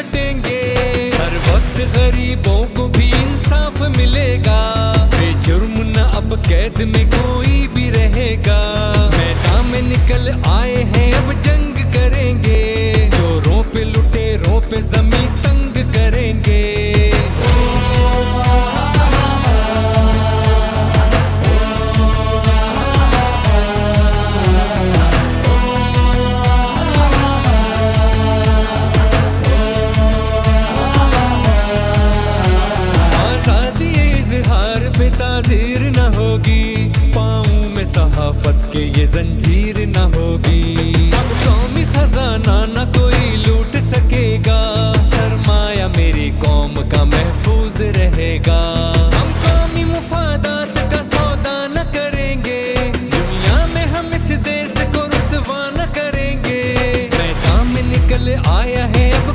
काटेंगे। हर वक्त गरीबों को भी इंसाफ मिलेगा, बेजुर्म न अब कैद में कोई भी रहेगा। मैदान में निकल आए हैं अब जंग करेंगे, चोरों पे लुटेरों पे जमीन तंग करेंगे। पे ताजीर न होगी, पाँव में सहाफत के ये जंजीर न होगी। अब कौमी खजाना न कोई लूट सकेगा, सरमाया मेरी कौम का महफूज रहेगा। हम कौमी मुफादात का सौदा न करेंगे, दुनिया में हम इस देश को रुसवा न करेंगे। मैदान में निकल आया है अब